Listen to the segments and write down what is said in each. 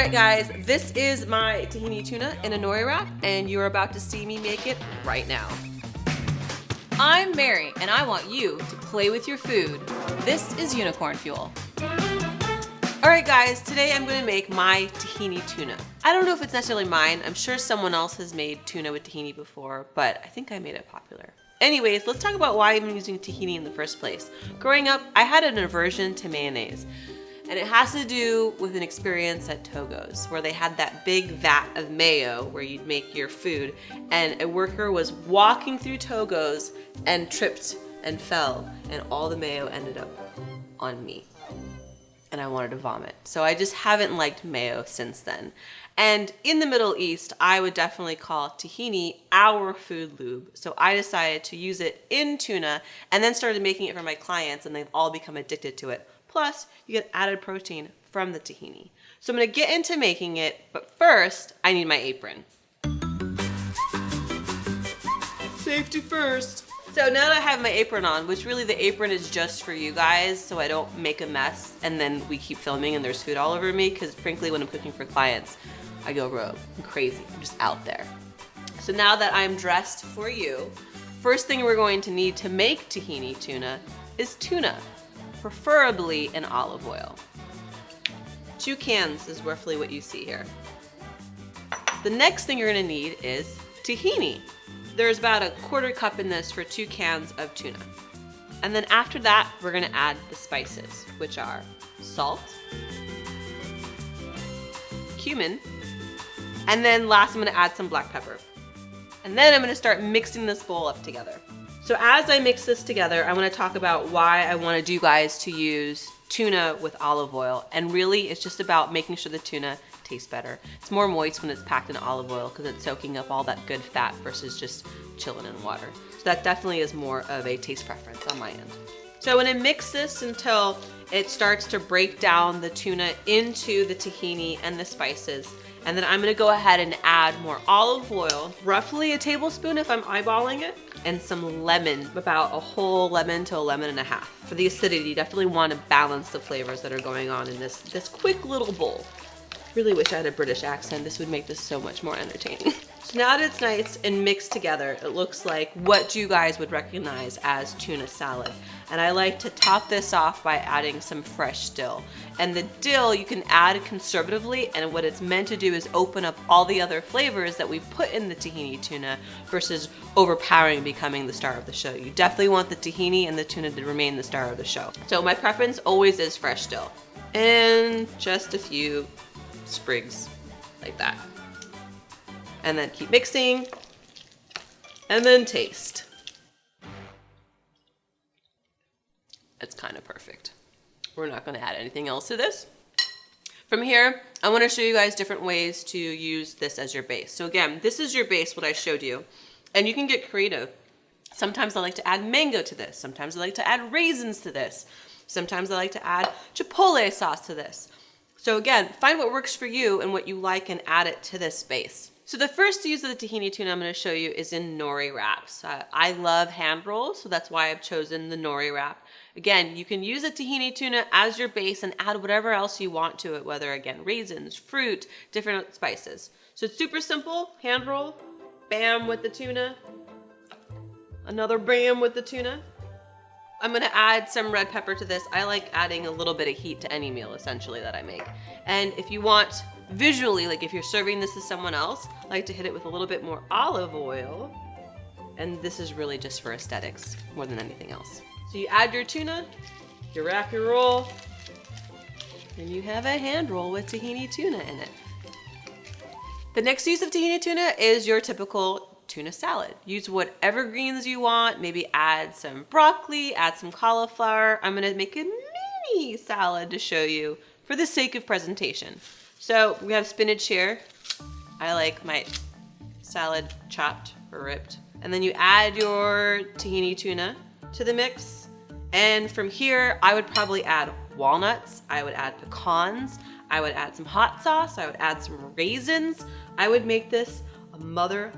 right, guys, this is my tahini tuna in a nori wrap, and you're about to see me make it right now. I'm Mary, and I want you to play with your food. This is Unicorn Fuel. All right, guys, today I'm gonna make my tahini tuna. I don't know if it's necessarily mine. I'm sure someone else has made tuna with tahini before, but I think I made it popular. Anyways, let's talk about why I'm using tahini in the first place. Growing up, I had an aversion to mayonnaise. And it has to do with an experience at Togo's where they had that big vat of mayo where you'd make your food, and a worker was walking through Togo's and tripped and fell, and all the mayo ended up on me. And I wanted to vomit. So I just haven't liked mayo since then. And in the Middle East, I would definitely call tahini our food lube. So I decided to use it in tuna and then started making it for my clients, and they've all become addicted to it. Plus, you get added protein from the tahini. So I'm gonna get into making it, but first, I need my apron. Safety first. So now that I have my apron on, which really the apron is just for you guys, so I don't make a mess and then we keep filming and there's food all over me, because frankly, when I'm cooking for clients, I go rogue. I'm crazy, I'm just out there. So now that I'm dressed for you, first thing we're going to need to make tahini tuna is tuna. Preferably in olive oil. 2 cans is roughly what you see here. The next thing you're gonna need is tahini. There's about a 1/4 cup in this for 2 cans of tuna. And then after that, we're gonna add the spices, which are salt, cumin, and then last I'm gonna add some black pepper. And then I'm gonna start mixing this bowl up together. So as I mix this together, I want to talk about why I wanted you guys to use tuna with olive oil. And really, it's just about making sure the tuna tastes better. It's more moist when it's packed in olive oil because it's soaking up all that good fat versus just chilling in water. So that definitely is more of a taste preference on my end. So I'm going to mix this until it starts to break down the tuna into the tahini and the spices. And then I'm gonna go ahead and add more olive oil, roughly a tablespoon if I'm eyeballing it, and some lemon, about a whole lemon to a lemon and a half. For the acidity, you definitely want to balance the flavors that are going on in this quick little bowl. Really wish I had a British accent. This would make this so much more entertaining. So now that it's nice and mixed together, it looks like what you guys would recognize as tuna salad. And I like to top this off by adding some fresh dill. And the dill you can add conservatively, and what it's meant to do is open up all the other flavors that we put in the tahini tuna versus overpowering, becoming the star of the show. You definitely want the tahini and the tuna to remain the star of the show. So my preference always is fresh dill. And just a few sprigs like that. And then keep mixing, and then taste. It's kind of perfect. We're not gonna add anything else to this. From here, I wanna show you guys different ways to use this as your base. So again, this is your base, what I showed you, and you can get creative. Sometimes I like to add mango to this. Sometimes I like to add raisins to this. Sometimes I like to add chipotle sauce to this. So again, find what works for you and what you like and add it to this base. So the first use of the tahini tuna I'm going to show you is in nori wraps. I love hand rolls, so that's why I've chosen the nori wrap. Again, you can use the tahini tuna as your base and add whatever else you want to it, whether again, raisins, fruit, different spices. So it's super simple, hand roll, bam with the tuna, another bam with the tuna. I'm gonna add some red pepper to this. I like adding a little bit of heat to any meal essentially that I make. And if you want visually, like if you're serving this to someone else, I like to hit it with a little bit more olive oil. And this is really just for aesthetics more than anything else. So you add your tuna, you wrap your roll, and you have a hand roll with tahini tuna in it. The next use of tahini tuna is your typical tuna salad. Use whatever greens you want, maybe add some broccoli, add some cauliflower. I'm gonna make a mini salad to show you for the sake of presentation. So we have spinach here. I like my salad chopped or ripped. And then you add your tahini tuna to the mix. And from here, I would probably add walnuts. I would add pecans. I would add some hot sauce. I would add some raisins. I would make this a mother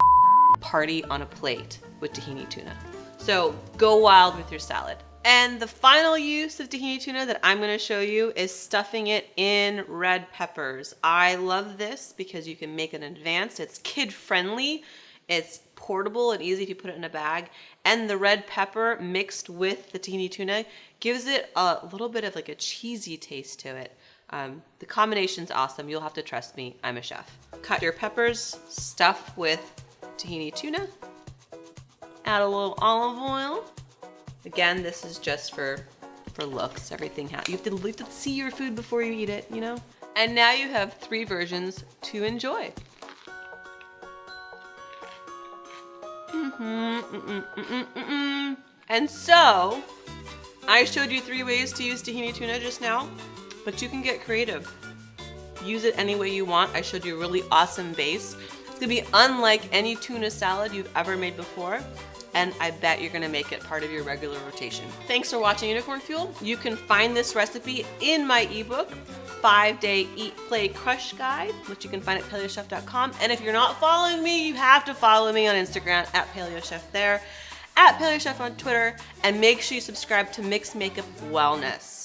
party on a plate with tahini tuna. So go wild with your salad. And the final use of tahini tuna that I'm going to show you is stuffing it in red peppers. I love this because you can make it in advance. It's kid friendly. It's portable and easy if you put it in a bag. And the red pepper mixed with the tahini tuna gives it a little bit of like a cheesy taste to it. The combination's awesome. You'll have to trust me. I'm a chef. Cut your peppers, stuff with tahini tuna. Add a little olive oil. Again, this is just for looks. Everything you have to see your food before you eat it, you know? And now you have 3 versions to enjoy. And so, I showed you 3 ways to use tahini tuna just now, but you can get creative. Use it any way you want. I showed you a really awesome base. It's gonna be unlike any tuna salad you've ever made before. And I bet you're gonna make it part of your regular rotation. Thanks for watching Unicorn Fuel. You can find this recipe in my ebook, 5-Day Eat, Play, Crush Guide, which you can find at paleochef.com. And if you're not following me, you have to follow me on Instagram at Paleo Chef there, at Paleo Chef on Twitter, and make sure you subscribe to Mixed Makeup Wellness.